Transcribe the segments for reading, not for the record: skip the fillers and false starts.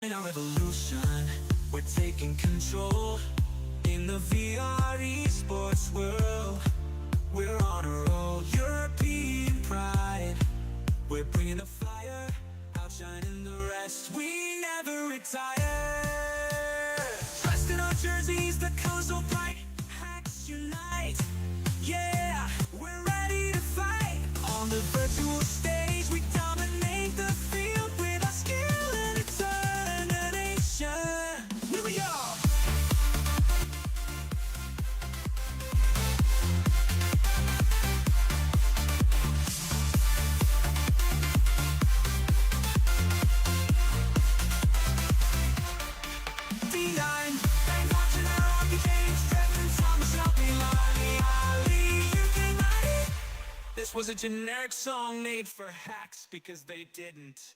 In our revolution, we're taking control in the VR esports world. We're on a roll, European pride. We're bringing the fire, outshining the rest. We never retire. Dressed in our jerseys, the colors so bright. HAXX unite, yeah, we're ready to fight. On the virtual stage, we dominate the field with our skill and determination. Here we go. This was a generic song made for HAXX because they didn't.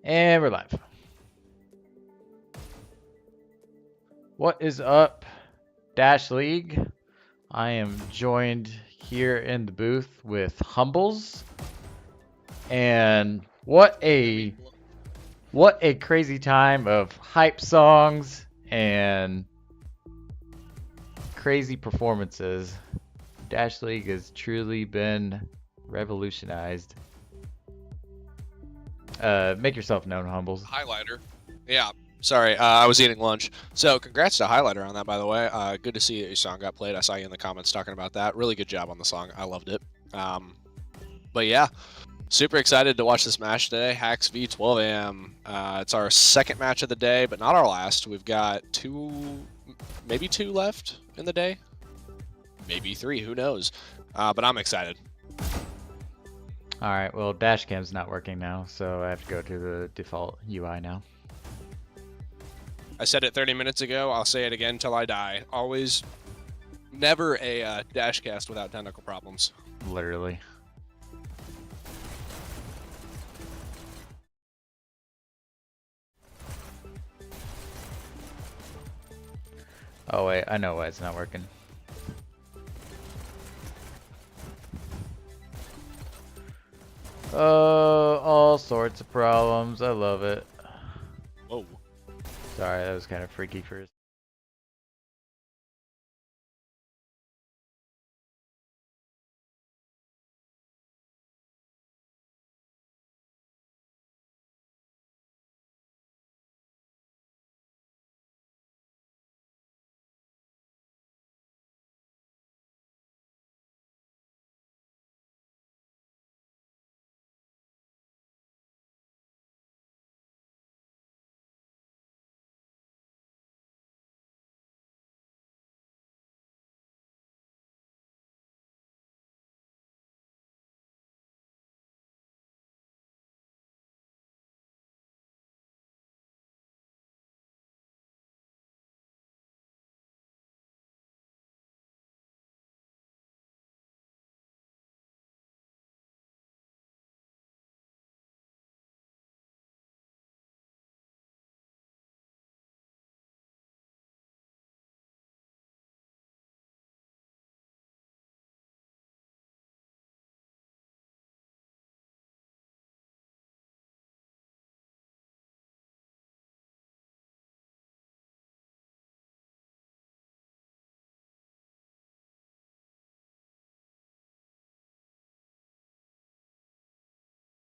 And we're live. What is up, Dash League? I am joined here in the booth with Humbles. And what a crazy time of hype songs and crazy performances. Dash League has truly been revolutionized. Make yourself known, Humbles. Highlighter. Yeah, sorry, I was eating lunch. So congrats to Highlighter on that, by the way. Good to see that your song got played. I saw you in the comments talking about that. Really good job on the song. I loved it. But yeah, super excited to watch this match today. HAXX v 12am. It's our second match of the day, but not our last. We've got maybe two left in the day. Maybe three, who knows? But I'm excited. Alright, well, Dashcam's not working now, so I have to go to the default UI now. I said it 30 minutes ago. I'll say it again till I die. Always, never a dashcast without technical problems. Literally. Oh wait, I know why it's not working. Oh, all sorts of problems. I love it. Whoa. Sorry, that was kind of freaky for us.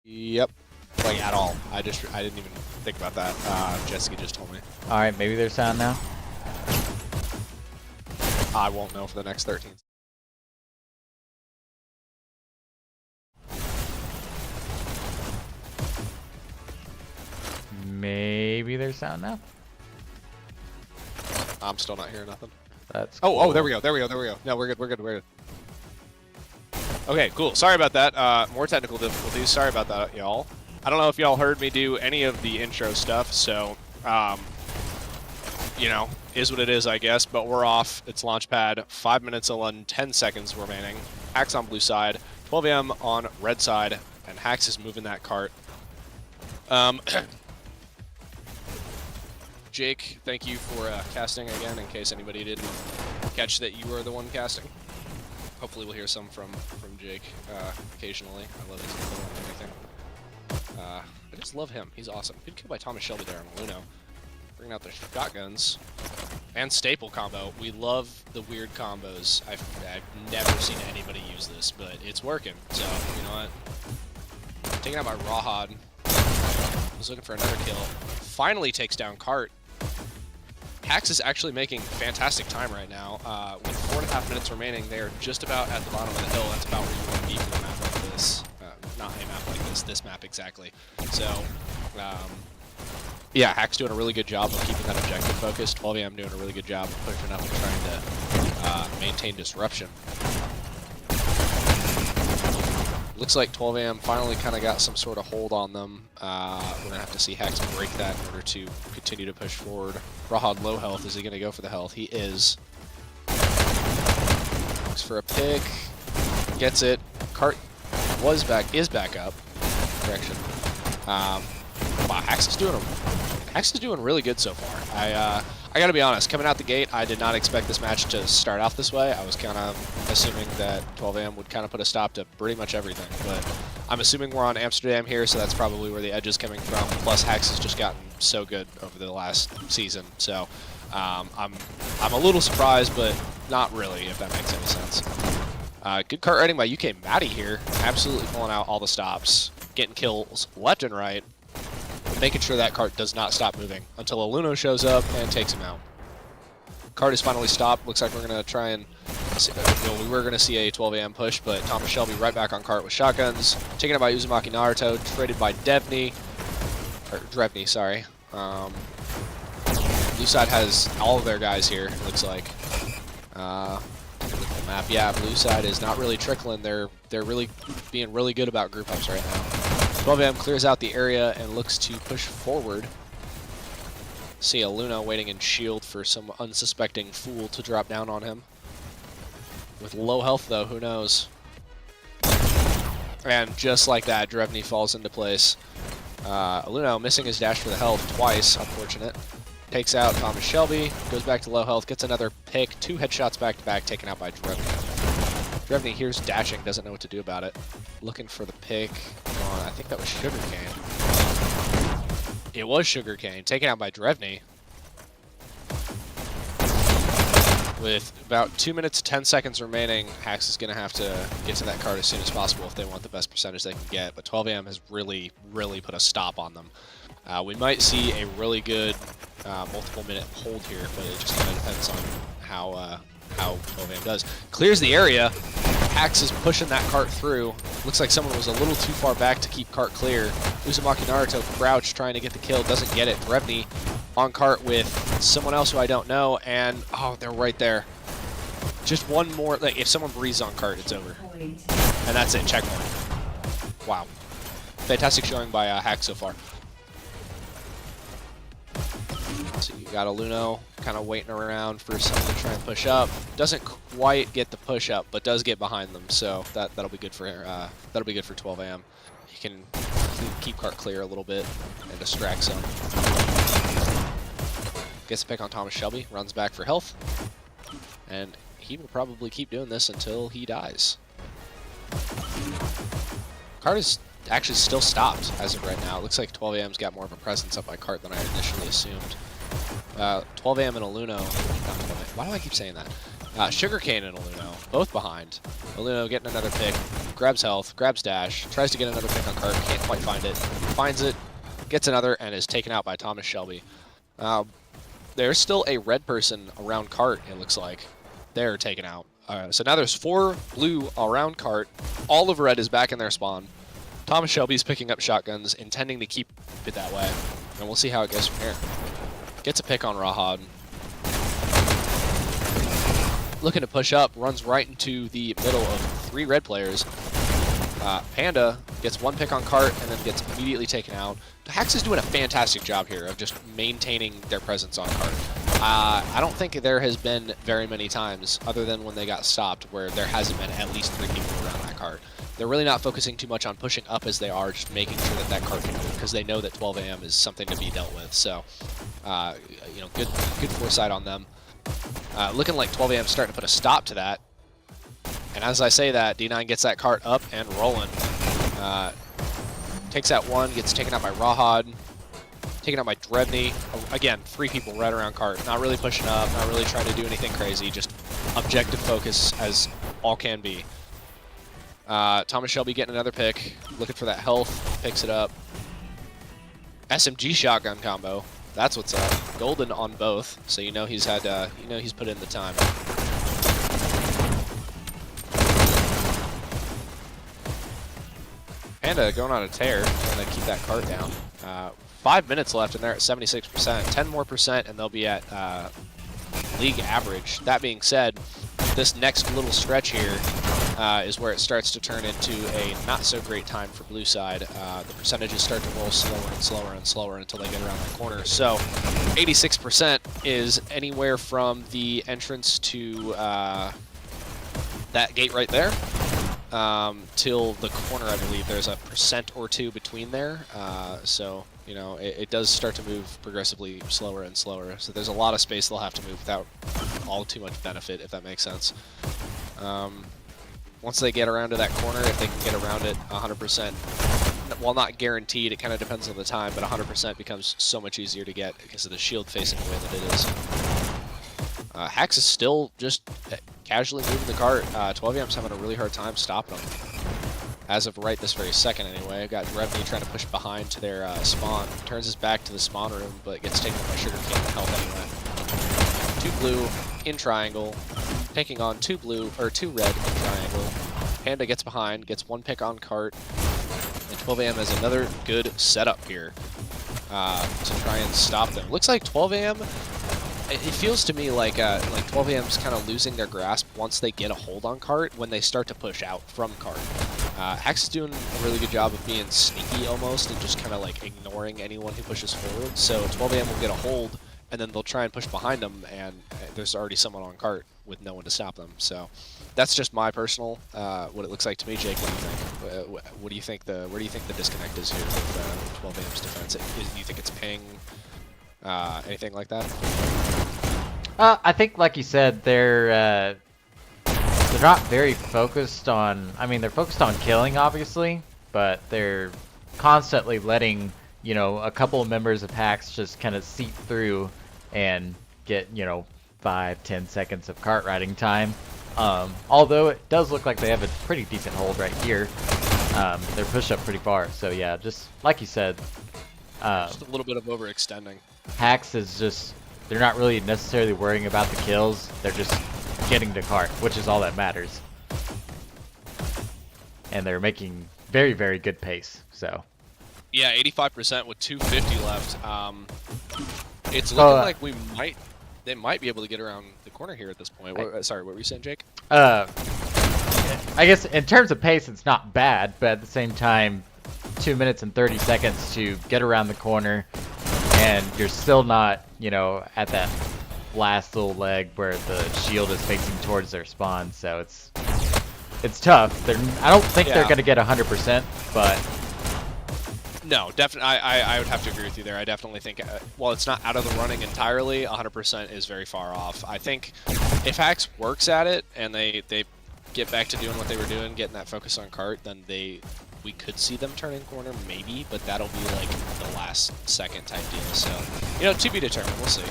Yep. Like at all. I didn't even think about that. Jessica just told me. Alright, maybe there's sound now. I won't know for the next 13. Maybe there's sound now. I'm still not hearing nothing. That's Oh, cool. oh, there we go. No, we're good. Okay, cool. Sorry about that. More technical difficulties. Sorry about that, y'all. I don't know if y'all heard me do any of the intro stuff, so, you know, is what it is, I guess, but we're off. It's Launchpad. 5 minutes and 10 seconds remaining. HAXX on blue side, 12am on red side, and HAXX is moving that cart. Jake, thank you for casting again, in case anybody didn't catch that you were the one casting. Hopefully we'll hear some from Jake occasionally. I love his info and everything. I just love him. He's awesome. Good kill by Thomas Shelby there on Luno. Bringing out the shotguns. And staple combo. We love the weird combos. I've never seen anybody use this, but it's working. So, you know what? Taking out by Rawhod. Was looking for another kill. Finally takes down Cart. HAXX is actually making fantastic time right now. With 4.5 minutes remaining, they are just about at the bottom of the hill. That's about where you want to be for a map like this. Not a map like this map exactly. So, yeah, HAXX doing a really good job of keeping that objective focused. 12am doing a really good job of pushing up and trying to maintain disruption. Looks like 12am finally kind of got some sort of hold on them. We're going to have to see HAXX break that in order to continue to push forward. Rawhod low health. Is he going to go for the health? He is. Looks for a pick. Gets it. Cart is back up. Correction. Wow, HAXX is doing really good so far. I gotta be honest, coming out the gate, I did not expect this match to start off this way. I was kind of assuming that 12am would kind of put a stop to pretty much everything, but I'm assuming we're on Amsterdam here, so that's probably where the edge is coming from. Plus, HAXX has just gotten so good over the last season, so I'm a little surprised, but not really, if that makes any sense. Good cart riding by UK Matty here, absolutely pulling out all the stops, getting kills left and right, making sure that cart does not stop moving until Aluno shows up and takes him out. Cart is finally stopped. Looks like we're going to try and... we were going to see a 12am push, but Thomas Shelby right back on cart with shotguns. Taken out by Uzumaki Naruto, traded by Drevny, sorry. Blue side has all of their guys here, it looks like. Look at the map. Yeah, blue side is not really trickling. They're really being really good about group ups right now. 12am clears out the area and looks to push forward. See a Luna waiting in shield for some unsuspecting fool to drop down on him. With low health though, who knows? And just like that, Drevny falls into place. Aluno missing his dash for the health twice, unfortunate. Takes out Thomas Shelby, goes back to low health, gets another pick, 2 headshots back to back, taken out by Drevny. Drevny hears dashing, doesn't know what to do about it. Looking for the pick on, I think that was Sugarcane. It was Sugarcane, taken out by Drevny. With about 2 minutes, 10 seconds remaining, HAXX is going to have to get to that card as soon as possible if they want the best percentage they can get. But 12am has really, really put a stop on them. We might see a really good multiple minute hold here, but it just kind of depends on how 12am does. Clears the area. HAXX is pushing that cart through. Looks like someone was a little too far back to keep cart clear. Uzumaki Naruto crouched trying to get the kill, doesn't get it. Drevny on cart with someone else who I don't know, and oh, they're right there. Just one more, like if someone breathes on cart, it's over. And that's it, checkpoint. Wow. Fantastic showing by HAXX so far. So you got Aluno kind of waiting around for someone to try and push up. Doesn't quite get the push up, but does get behind them. So that'll be good for 12am. He can keep cart clear a little bit and distract some. Gets a pick on Thomas Shelby, runs back for health, and he will probably keep doing this until he dies. Cart is actually still stopped as of right now. It looks like 12am's got more of a presence up by cart than I initially assumed. 12am and Aluno, why do I keep saying that? Sugarcane and Aluno, both behind. Aluno getting another pick, grabs health, grabs dash, tries to get another pick on cart, can't quite find it, finds it, gets another, and is taken out by Thomas Shelby. There's still a red person around cart, it looks like. They're taken out. So now there's 4 blue around cart, all of red is back in their spawn. Thomas Shelby's picking up shotguns, intending to keep it that way, and we'll see how it goes from here. Gets a pick on Rahad. Looking to push up, runs right into the middle of 3 red players. Panda gets 1 pick on cart and then gets immediately taken out. HAXX is doing a fantastic job here of just maintaining their presence on cart. I don't think there has been very many times, other than when they got stopped, where there hasn't been at least 3 people around that cart. They're really not focusing too much on pushing up as they are, just making sure that that cart can move, because they know that 12am is something to be dealt with. So, you know, good foresight on them. Looking like 12am starting to put a stop to that. And as I say that, D9 gets that cart up and rolling. Takes out 1, gets taken out by Rahad, taken out by Drevny. Again, 3 people right around cart. Not really pushing up, not really trying to do anything crazy, just objective focus as all can be. Thomas Shelby getting another pick, looking for that health, picks it up. SMG shotgun combo, that's what's up. Golden on both, so you know he's had, he's put in the time. Panda going on a tear, trying to keep that cart down. 5 minutes left, and they're at 76%. 10 more percent, and they'll be at league average. That being said, this next little stretch here is where it starts to turn into a not-so-great time for blue side. The percentages start to roll slower and slower and slower until they get around the corner. So 86% is anywhere from the entrance to that gate right there till the corner, I believe. There's a percent or 2 between there. So You know, it does start to move progressively slower and slower. So there's a lot of space they'll have to move without all too much benefit, if that makes sense. Once they get around to that corner, if they can get around it 100%, while not guaranteed, it kind of depends on the time, but 100% becomes so much easier to get because of the shield facing the way that it is. HAXX is still just casually moving the cart. 12am's having a really hard time stopping them. As of right this very second, anyway. I've got Drevny trying to push behind to their spawn. Turns his back to the spawn room, but gets taken by Sugar Cane and health anyway. 2 blue in triangle, taking on 2 blue, or 2 red in triangle. Panda gets behind, gets 1 pick on cart, and 12am has another good setup here to try and stop them. Looks like 12am, it feels to me like 12am's kind of losing their grasp once they get a hold on cart when they start to push out from cart. HAXX is doing a really good job of being sneaky almost and just kind of like ignoring anyone who pushes forward. So 12am will get a hold, and then they'll try and push behind them, and there's already someone on cart with no one to stop them. So that's just my personal what it looks like to me. Jake, what do you think? What do you think where do you think the disconnect is here with 12am's defense? Do you think it's ping? Anything like that? I think, like you said, they're not very focused on. I mean, they're focused on killing, obviously, but they're constantly letting, you know, a couple of members of HAXX just kind of seep through and get, you know, 5-10 seconds of cart riding time. Although it does look like they have a pretty decent hold right here. They're pushed up pretty far, so yeah, just like you said, Just a little bit of overextending. HAXX is just, they're not really necessarily worrying about the kills. They're just getting to cart, which is all that matters. And they're making very, very good pace, so. Yeah, 85% with 250 left. It's looking like they might be able to get around the corner here at this point. Sorry, what were you saying, Jake? I guess in terms of pace, it's not bad, but at the same time, 2 minutes and 30 seconds to get around the corner, and you're still not, you know, at that last little leg where the shield is facing towards their spawn, so it's tough. I don't think they're going to get 100%, but no, definitely. I would have to agree with you there. I definitely think, while it's not out of the running entirely, 100% is very far off. I think if HAXX works at it and they get back to doing what they were doing, getting that focus on cart, then we could see them turning corner, maybe, but that'll be like the last second type deal. So, you know, to be determined. We'll see.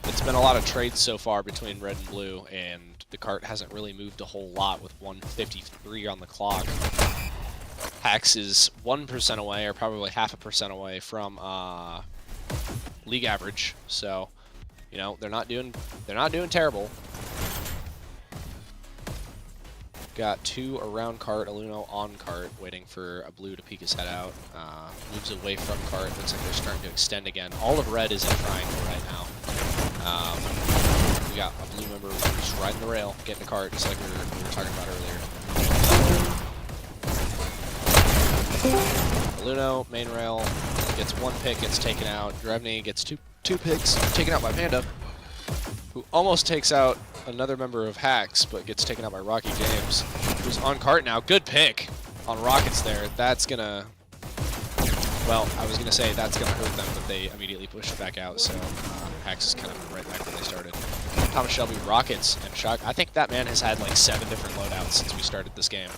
It's been a lot of trades so far between red and blue, and the cart hasn't really moved a whole lot with 153 on the clock. HAXX is 1% away, or probably 0.5% away from league average. So, you know, they're not doing terrible. Got 2 around cart, Aluno on cart, waiting for a blue to peek his head out. Moves away from cart, looks like they're starting to extend again. All of red is in triangle right now. We got a blue member who's riding the rail, getting the cart, just like we were talking about earlier. Aluno, main rail, gets 1 pick, gets taken out. Drevny gets two picks, taken out by Panda, who almost takes out another member of HAXX, but gets taken out by Rocky James, who's on cart now. Good pick on Rockets there. That's gonna, well, I was gonna say that's gonna hurt them, but they immediately push it back out, so HAXX is kind of right back where they started. Thomas Shelby, Rockets, and Shock. I think that man has had like 7 different loadouts since we started this game.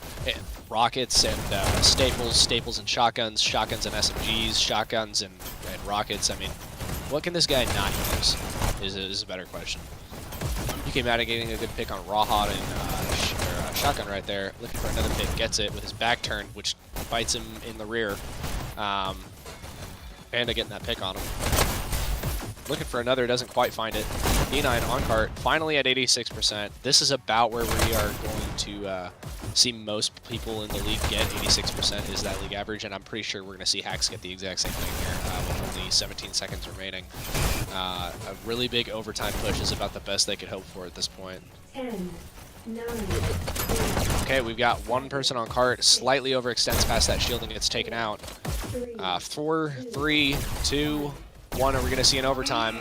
Rockets and staples and shotguns, shotguns and SMGs, shotguns and rockets. I mean, what can this guy not use is a better question. He came out and getting a good pick on Rawhot and shotgun right there. Looking for another pick, gets it with his back turned, which bites him in the rear. Panda getting that pick on him. Looking for another, doesn't quite find it. D9 on cart, finally at 86%. This is about where we are going to see most people in the league get 86% is that league average, and I'm pretty sure we're going to see HAXX get the exact same thing here with only 17 seconds remaining. A really big overtime push is about the best they could hope for at this point. 10, 9, okay, we've got 1 person on cart, slightly overextends past that shield and gets taken out. 4, 3, 2, 1, are we going to see an overtime?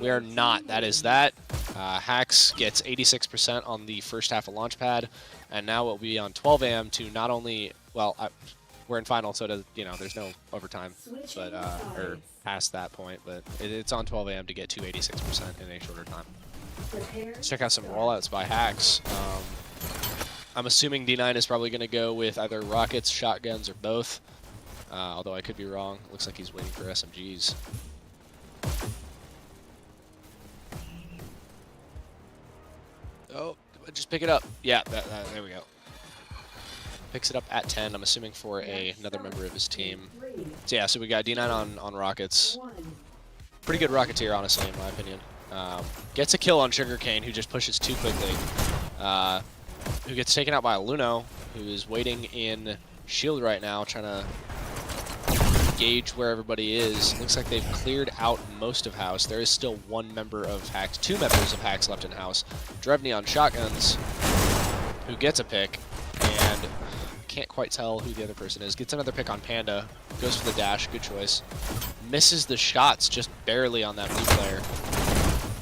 We are not. That is that. HAXX gets 86% on the first half of Launchpad, and now it will be on 12am to not only, well, we're in final, so there's no overtime, but or past that point. But it's on 12 a.m. to get to 86% in a shorter time. Let's check out some rollouts by HAXX. I'm assuming D9 is probably going to go with either rockets, shotguns, or both. Although I could be wrong. Looks like he's waiting for SMGs. Oh, just pick it up. Yeah, there we go. Picks it up at 10, I'm assuming for another member of his team. So yeah, so we got D9 on rockets. Pretty good rocketeer, honestly, in my opinion. Gets a kill on Sugarcane, who just pushes too quickly. Who gets taken out by Luno, who is waiting in shield right now, trying to gauge where everybody is. Looks like they've cleared out most of house. There is still one member of HAXX, 2 members of HAXX left in house. Drevny on shotguns, who gets a pick, and can't quite tell who the other person is. Gets another pick on Panda, goes for the dash, good choice. Misses the shots just barely on that blue player.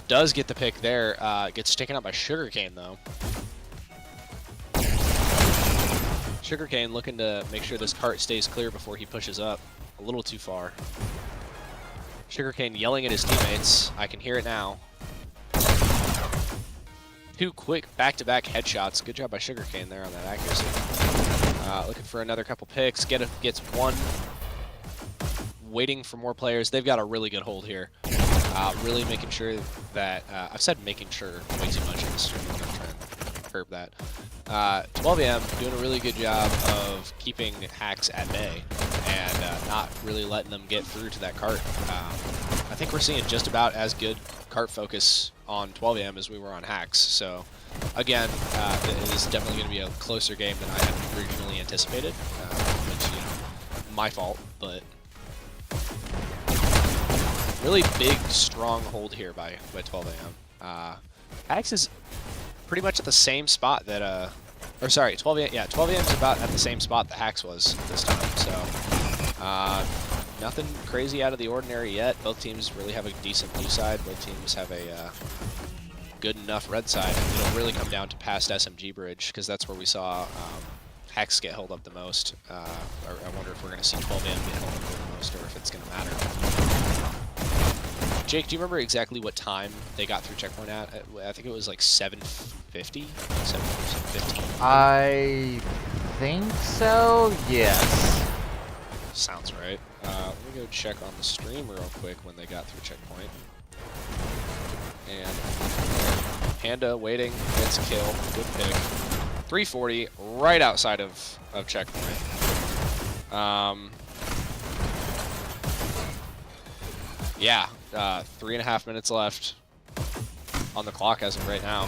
Does get the pick there, gets taken out by Sugarcane though. Sugarcane looking to make sure this cart stays clear before he pushes up. A little too far. Sugarcane yelling at his teammates. I can hear it now. 2 quick back-to-back headshots. Good job by Sugarcane there on that accuracy. Looking for another couple picks. Gets one. Waiting for more players. They've got a really good hold here. Really making sure that... I've said making sure way too much in this stream. I'm going to try and curb that. 12 a.m. doing a really good job of keeping HAXX at bay and not really letting them get through to that cart. I think we're seeing just about as good cart focus on 12 a.m. as we were on HAXX. So again, it is definitely going to be a closer game than I had originally anticipated, which, my fault, but really big, strong hold here by 12 a.m. HAXX is pretty much at the same spot that, or sorry, 12 a.m. Yeah, 12 a.m. is about at the same spot that HAXX was this time. So nothing crazy out of the ordinary yet. Both teams really have a decent blue side. Both teams have a good enough red side. It'll really come down to past SMG bridge because that's where we saw HAXX get held up the most. I wonder if we're going to see 12 a.m. get held up the most, or if it's going to matter. Jake, do you remember exactly what time they got through checkpoint at? I think it was like 7:50? 7:15? I think so, yes. Sounds right. Let me go check on the stream real quick when they got through checkpoint. And Panda waiting, gets a kill, good pick. 340, right outside of checkpoint. Yeah, 3.5 minutes left on the clock as of right now.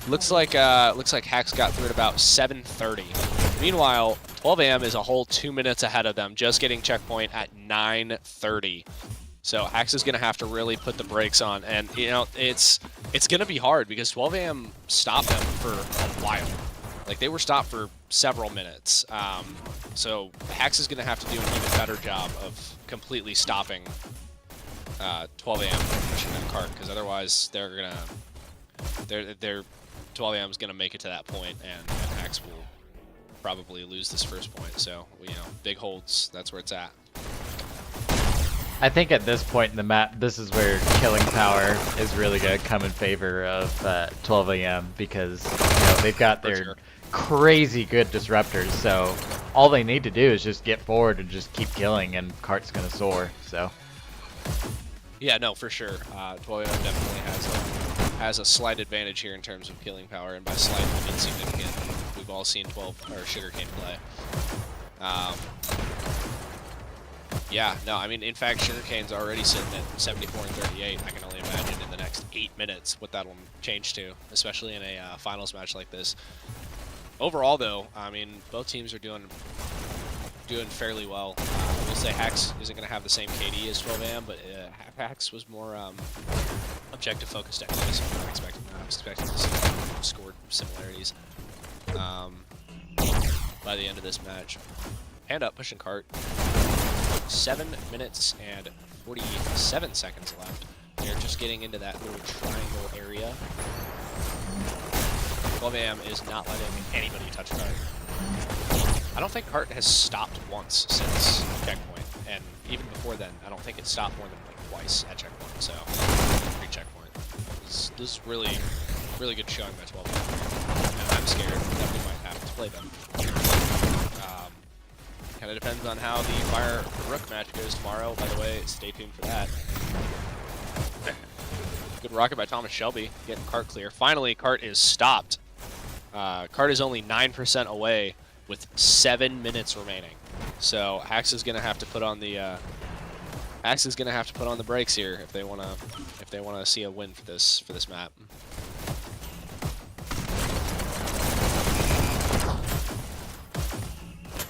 Looks like HAXX got through at about 7:30. Meanwhile, 12 a.m. is a whole 2 minutes ahead of them, just getting checkpoint at 9:30. So HAXX is going to have to really put the brakes on, and it's going to be hard because 12 a.m. stopped them for a while. Like, they were stopped for several minutes. So HAXX is going to have to do an even better job of completely stopping 12 a.m. from pushing that cart, because otherwise they're 12 a.m. is gonna make it to that point, and HAXX will probably lose this first point. So big holds. That's where it's at. I think at this point in the map, this is where killing power is really gonna come in favor of 12 a.m. because they've got their crazy good disruptors. So all they need to do is just get forward and just keep killing, and cart's gonna soar. So. Yeah, no, for sure. 12 a.m. definitely has a slight advantage here in terms of killing power, and by slight I mean significant. We've all seen Sugarcane play. Yeah, no, I mean, in fact, Sugarcane's already sitting at 74 and 38. I can only imagine in the next 8 minutes what that'll change to, especially in a finals match like this. Overall, though, I mean, both teams are doing fairly well. We'll say HAXX isn't going to have the same KD as 12 a.m., but HAXX was more objective focused anyway, so I'm expecting to see scored similarities by the end of this match. Hand up, pushing cart. 7 minutes and 47 seconds left. They're just getting into that little triangle area. 12 a.m. is not letting anybody touch cart. I don't think cart has stopped once since checkpoint, and even before then, I don't think it stopped more than like twice at checkpoint. So pre-checkpoint. This is really good showing by 12. And I'm scared that we might have to play them. Kind of depends on how the Fire Rook match goes tomorrow. By the way, stay tuned for that. Good rocket by Thomas Shelby, getting cart clear. Finally, cart is stopped. Cart is only 9% away with 7 minutes remaining. So HAXX is gonna have to put on the HAXX is gonna have to put on the brakes here if they wanna see a win for this map.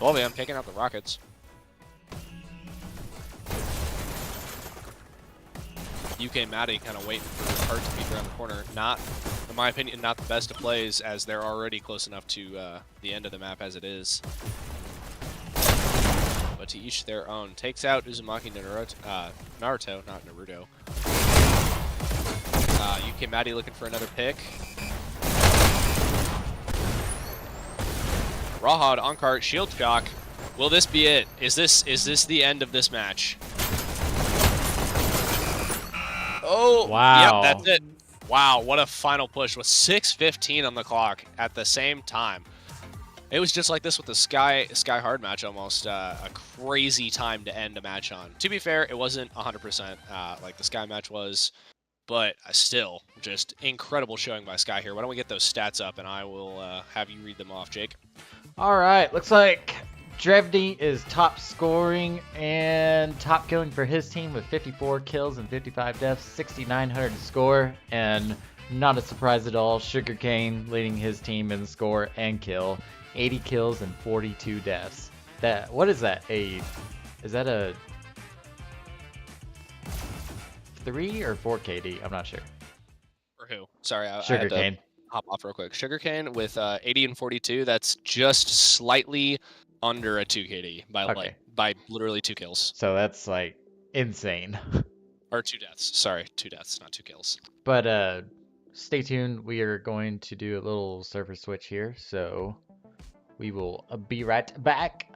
Well, I'm taking out the rockets. UK Maddie kind of waiting for Cart to peek around the corner. Not, in my opinion, not the best of plays, as they're already close enough to the end of the map as it is. But to each their own. Takes out Uzumaki Naruto, not Naruto. UK Maddie looking for another pick. Rawhod on cart, shield shock. Will this be it? Is this the end of this match? Oh, wow. Yep, that's it. Wow, what a final push with 6:15 on the clock at the same time. It was just like this with the Sky Hard match almost. A crazy time to end a match on. To be fair, it wasn't 100% like the Sky match was, but still, just incredible showing by Sky here. Why don't we get those stats up and I will have you read them off, Jake. All right, looks like Drevny is top scoring and top killing for his team with 54 kills and 55 deaths, 6,900 score, and not a surprise at all, Sugarcane leading his team in score and kill, 80 kills and 42 deaths. What is that? Is that a 3 or 4 KD? I'm not sure. For who? Sorry, I had Sugarcane. to hop off real quick. Sugarcane with 80 and 42. That's just slightly under a 2 KD by literally 2 kills. So that's like insane. Or 2 deaths. Sorry, 2 deaths, not 2 kills. But stay tuned. We are going to do a little server switch here, so we will be right back.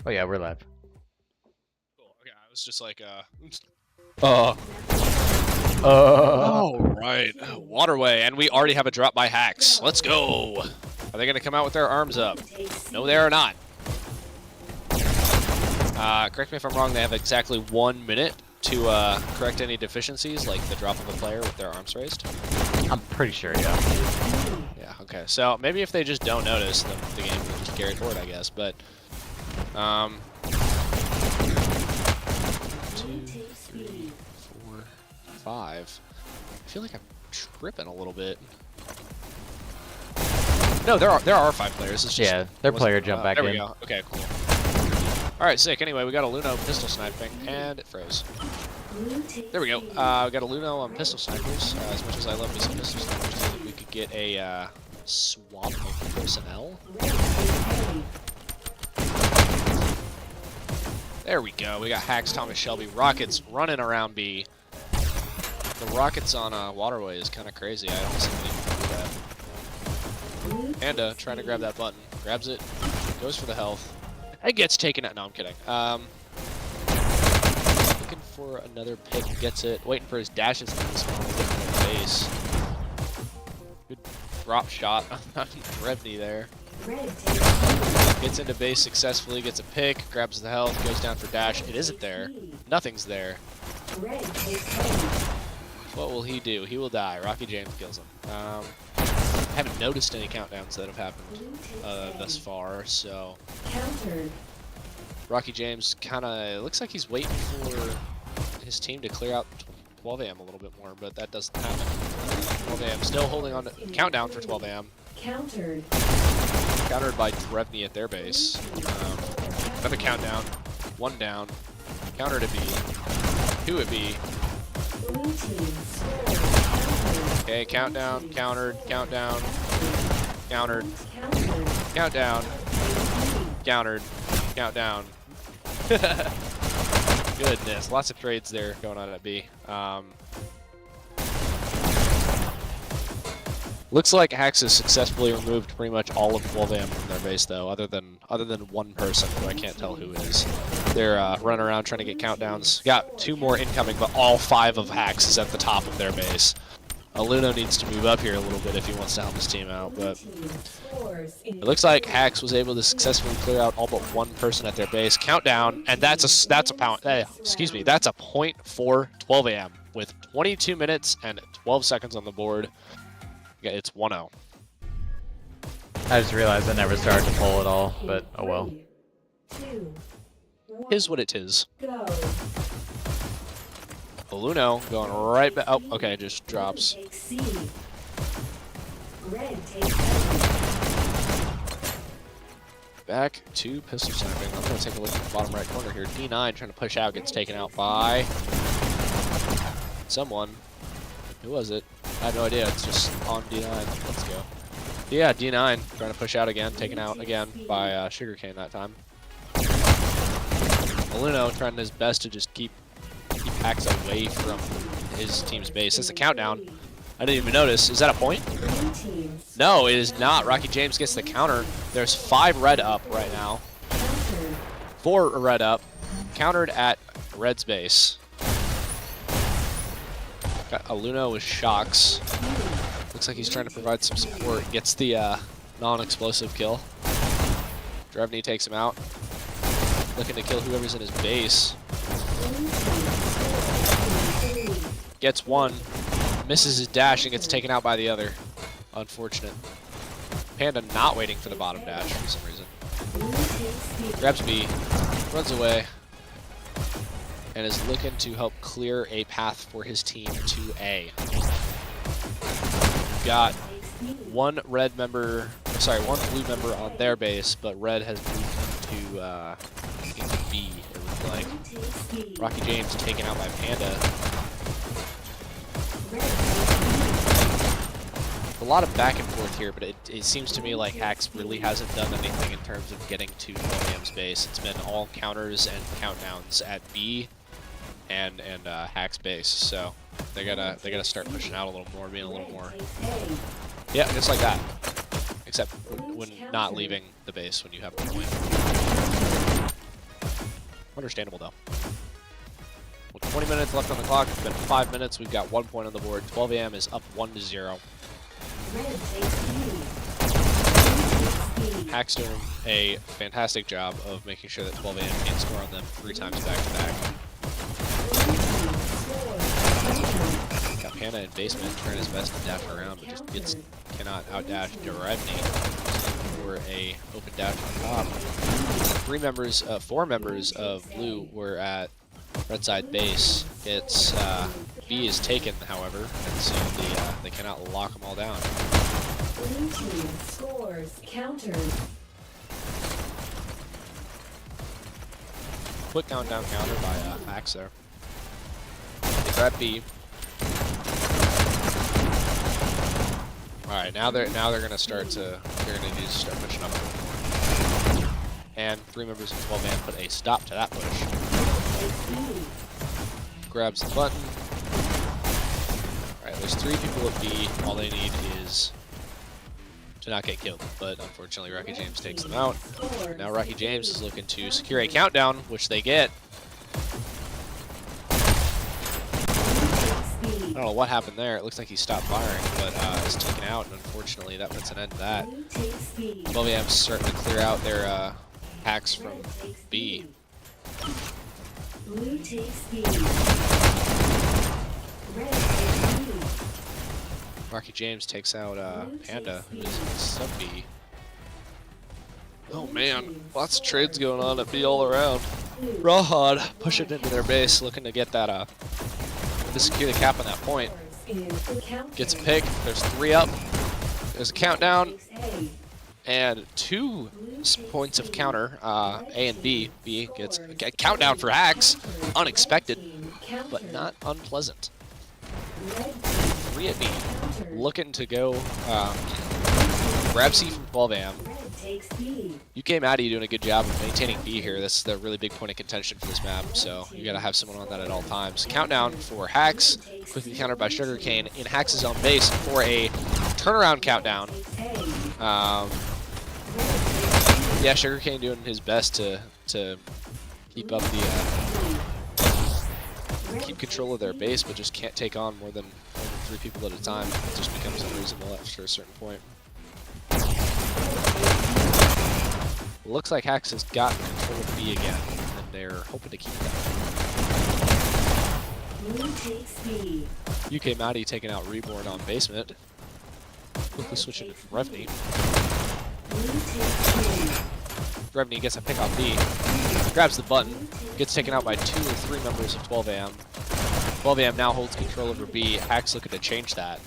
Oh yeah, we're live. Cool. Okay, I was just like, Oh. All right, Waterway, and we already have a drop by HAXX. Let's go. Are they gonna come out with their arms up? No, they are not. Correct me if I'm wrong. They have exactly 1 minute to correct any deficiencies, like the drop of a player with their arms raised. I'm pretty sure, yeah. Yeah. Okay. So maybe if they just don't notice, then the game will just carry forward, I guess. But 2, 3, 4, 5. I feel like I'm tripping a little bit. No, there are 5 players. It's just, Yeah, their player jumped back there in. we go. Okay, cool. All right, sick. Anyway, we got a Luno pistol sniping, and it froze. There we go. We got a Luno on pistol snipers. As much as I love me some pistol snipers, I think we could get a swap of personnel. There we go. We got HAXX, Thomas Shelby, Rockets running around B. The Rockets on Waterway is kind of crazy. I don't see anyone do that. Panda trying to grab that button. Grabs it. Goes for the health. It gets taken out. No, I'm kidding. Looking for another pick. Gets it. Waiting for his dashes to spawn in the base. Good drop shot on Revney there. Gets into base successfully. Gets a pick. Grabs the health. Goes down for dash. It isn't there. Nothing's there. What will he do? He will die. Rocky James kills him. I haven't noticed any countdowns that have happened thus far, so... Rocky James kind of looks like he's waiting for his team to clear out 12 AM a little bit more, but that doesn't happen. 12 AM still holding on to countdown for 12 AM. Countered by Drevney at their base. Another countdown. 1 down. Counter to B. 2 at B. Okay, countdown, countered, countdown, countered, countdown, countered, countdown. Goodness, lots of trades there going on at B. Looks like HAXX has successfully removed pretty much all of 12AM from their base, though, other than one person who I can't tell who is. They're running around trying to get countdowns. Got 2 more incoming, but all 5 of HAXX is at the top of their base. Luno needs to move up here a little bit if he wants to help his team out, but it looks like HAXX was able to successfully clear out all but 1 person at their base. Countdown, and that's a point for 12AM with 22 minutes and 12 seconds on the board. Yeah, it's 1-0. I just realized I never started to pull at all, but oh well. Is what it is. Luno going right back. Oh, okay, just drops. Back to pistol sniping. I'm going to take a look at the bottom right corner here. D9 trying to push out, gets taken out by someone. Who was it? I have no idea. It's just on D9. Let's go. Yeah, D9 trying to push out again, taken out again by Sugarcane that time. Luno trying his best to just keep HAXX away from his team's base. That's a countdown. I didn't even notice. Is that a point? No, it is not. Rocky James gets the counter. There's 5 red up right now. 4 red up. Countered at red's base. Got a Luno with shocks. Looks like he's trying to provide some support. Gets the non-explosive kill. Drevney takes him out. Looking to kill whoever's in his base. Gets 1. Misses his dash and gets taken out by the other. Unfortunate. Panda not waiting for the bottom dash for some reason. Grabs B. Runs away. And is looking to help clear a path for his team to A. Got 1 red member, sorry, 1 blue member on their base, but red has moved into B, it looks like. Rocky James taken out by Panda. A lot of back and forth here, but it seems to me like HAXX really hasn't done anything in terms of getting to William's base. It's been all counters and countdowns at B and HAXX base, so they gotta start pushing out a little more, being a little more. Yeah, just like that. Except when not leaving the base when you have the point. Understandable, though. Well, 20 minutes left on the clock. It's been 5 minutes. We've got 1 point on the board. 12 a.m. is up 1-0. HAXX doing a fantastic job of making sure that 12 a.m. can't score on them 3 times back-to-back. Got Panda in basement, trying his best to dash around, but just cannot outdash Derevny for a open dash on top. 4 members of Blue were at red side base. It's B is taken, however, and so they cannot lock them all down. Blue team scores countered. Quick down counter by HAXX there. They grab B. All right, now they're gonna start to need to start pushing up. And 3 members of 12 man put a stop to that push. Grabs the button. All right, there's 3 people at B. All they need is to not get killed, but unfortunately Rocky James takes them out. Now Rocky James is looking to secure a countdown, which they get. I don't know what happened there. It looks like he stopped firing, but is taken out, and unfortunately that puts an end to that. 12 a.m. starting to clear out their HAXX from B. Blue takes B. Red takes B. Rocky James takes out Panda, who is sub B. Oh man, lots of trades going on at B all around. Rawhod push it into their base, looking to get that to secure the cap on that point. Gets a pick. There's 3 up. There's a countdown, and 2 points of counter. A and B. B gets a countdown for HAXX. Unexpected, but not unpleasant. 3 at B. Looking to go grab C from 12 AM. UK Maddie doing a good job of maintaining B here. That's the really big point of contention for this map, so you gotta have someone on that at all times. Countdown for HAXX, quickly countered by Sugarcane in HAXX's own base for a turnaround countdown. Yeah, Sugarcane doing his best to keep up keep control of their base, but just can't take on more than 3 people at a time. It just becomes unreasonable after a certain point. Looks like HAXX has got control of B again, and they're hoping to keep that. UK Maddie taking out Reborn on basement. Quickly switching to Derevny. Derevny gets a pick on B. Grabs the button. Gets taken out by 2 or 3 members of 12 AM. 12 AM now holds control over B. HAXX looking to change that.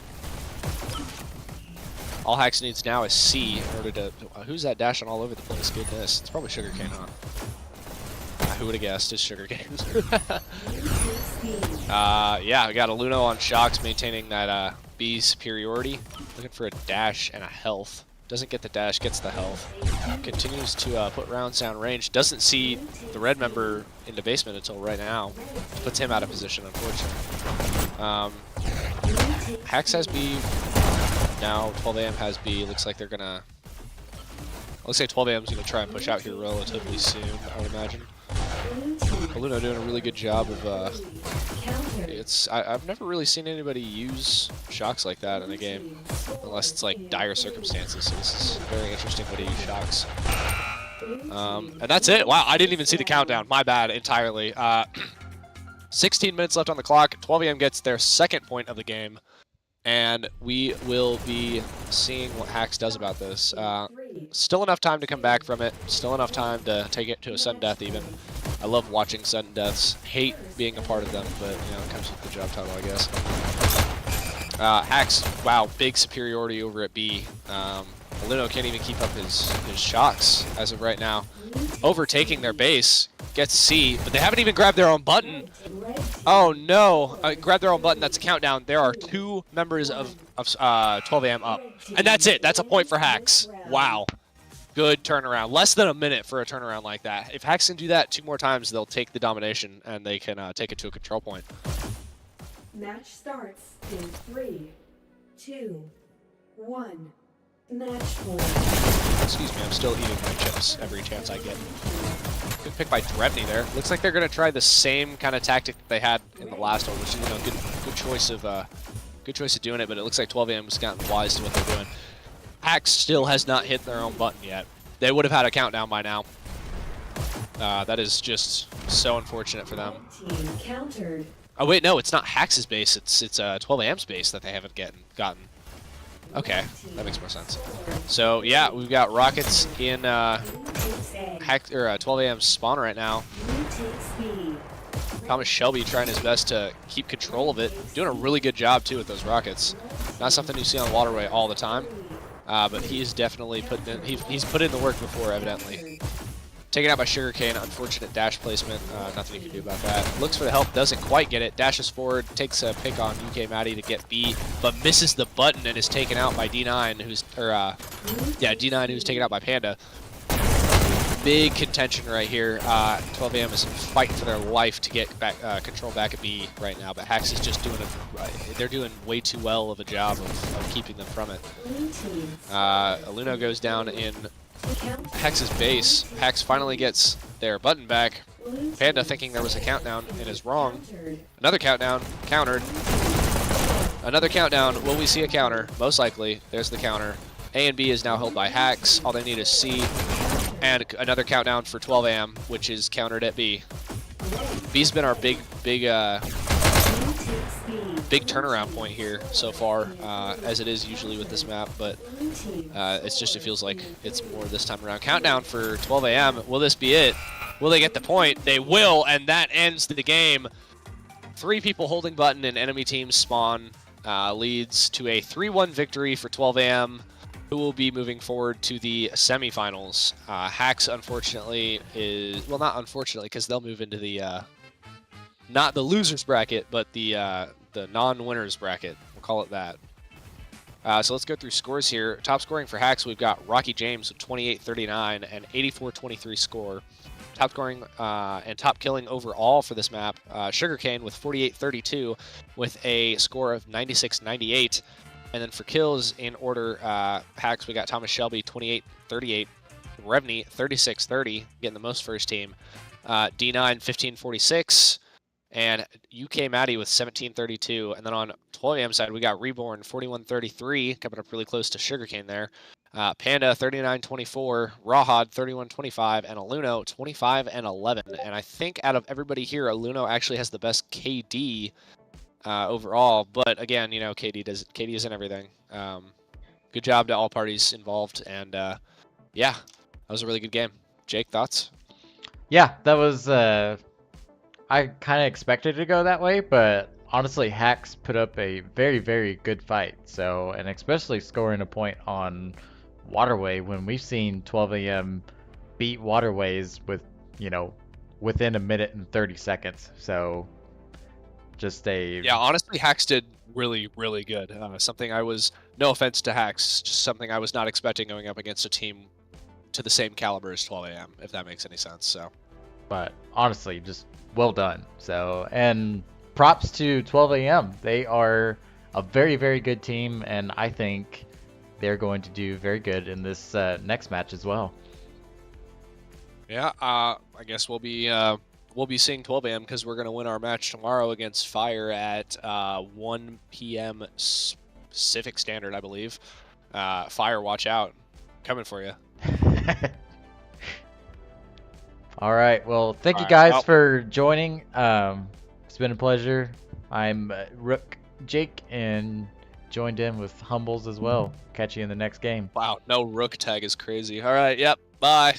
All HAXX needs now is C in order to... who's that dashing all over the place? Goodness. It's probably Sugarcane, huh? Who would have guessed? It's Sugarcane. Yeah, we got a Luno on Shocks maintaining that B superiority. Looking for a dash and a health. Doesn't get the dash, gets the health. Continues to put rounds down range. Doesn't see the red member into basement until right now. Puts him out of position, unfortunately. HAXX has B. Now 12 AM has B. Looks like they're gonna... Looks like 12 AM is gonna try and push out here relatively soon, I would imagine. Luno doing a really good job of... I've never really seen anybody use shocks like that in a game, unless it's like dire circumstances. So this is very interesting way to use shocks. And that's it. Wow, I didn't even see the countdown. My bad entirely. 16 minutes left on the clock. 12 AM gets their 2nd point of the game. And we will be seeing what HAXX does about this. Still enough time to come back from it. Still enough time to take it to a sudden death even. I love watching sudden deaths. Hate being a part of them, but you know, it comes with the job title, I guess. HAXX, wow, big superiority over at B. Luno can't even keep up his shots as of right now. Overtaking their base. Gets C, but they haven't even grabbed their own button. Oh no, grab their own button, that's a countdown. There are 2 members of 12 AM up. And that's it, that's a point for HAXX. Wow. Good turnaround. Less than a minute for a turnaround like that. If HAXX can do that 2 more times, they'll take the domination and they can take it to a control point. Match starts in 3, 2, 1. Match point. Excuse me, I'm still eating my chips every chance I get. Good pick by Drevny there. Looks like they're going to try the same kind of tactic that they had in the last one, which is, you know, good choice of doing it. But it looks like 12 AM has gotten wise to what they're doing. HAXX still has not hit their own button yet. They would have had a countdown by now. That is just so unfortunate for them. Team countered. Oh wait, no, it's not HAXX's base. It's 12 AM's base that they haven't gotten. Okay, that makes more sense. So yeah, we've got rockets in HAXX or 12 AM's spawn right now. Blue takes B. Thomas Shelby trying his best to keep control of it, doing a really good job too with those rockets. Not something you see on Waterway all the time, but he's definitely put in. He's put in the work before, evidently. Taken out by Sugarcane, unfortunate dash placement. Nothing you can do about that. Looks for the help, doesn't quite get it. Dashes forward, takes a pick on UK Maddie to get B, but misses the button and is taken out by D9, who's D9, who's taken out by Panda. Big contention right here. 12 AM is fighting for their life to get back control back at B right now, but HAXX is just doing they're doing way too well of a job of keeping them from it. Aluno goes down in HAXX's base. HAXX finally gets their button back. Panda thinking there was a countdown and is wrong. Another countdown, countered. Another countdown, will we see a counter? Most likely, there's the counter. A and B is now held by HAXX. All they need is C. And another countdown for 12 AM, which is countered at B. B's been our big turnaround point here so far, as it is usually with this map, but it feels like it's more this time around. Countdown for 12 AM. Will this be it? Will they get the point? They will, and that ends the game. 3 people holding button in enemy team spawn leads to a 3-1 victory for 12 AM, who will be moving forward to the semifinals. HAXX, unfortunately, is... Well, not unfortunately, because they'll move into the... not the losers bracket, but the non-winners bracket. We'll call it that. So let's go through scores here. Top scoring for HAXX, we've got Rocky James with 28-39 and 84-23 score. Top scoring and top killing overall for this map, Sugarcane with 48-32 with a score of 96-98. And then for kills in order, HAXX, we got Thomas Shelby 28-38, Revny 36-30, getting the most first team. D9 15-46, and UK Maddie with 17-32. And then on 12 AM side, we got Reborn 41-33, coming up really close to Sugarcane there. Panda 39-24, Rawhod 31-25, and Aluno 25-11. And I think out of everybody here, Aluno actually has the best KD overall, but again, you know, KD isn't everything. Good job to all parties involved, and yeah, that was a really good game. Jake, thoughts? Yeah, that was I kind of expected it to go that way, but honestly, HAXX put up a very, very good fight. So, and especially scoring a point on Waterway when we've seen 12 AM beat Waterways with, you know, within a minute and 30 seconds. So just yeah, honestly, HAXX did really, really good. Something I was, no offense to HAXX, just something I was not expecting going up against a team to the same caliber as 12 AM, if that makes any sense. So, but honestly, just well done. So, and props to 12 AM. They are a very, very good team, and I think they're going to do very good in this next match as well. Yeah, I guess we'll be seeing 12 AM because we're going to win our match tomorrow against Fire at 1 p.m. Pacific Standard, I believe. Fire, watch out. Coming for you. All right. Well, thank you guys for joining. It's been a pleasure. I'm Rook Jake and joined in with Humbles as well. Catch you in the next game. Wow, no Rook tag is crazy. All right, yep, bye.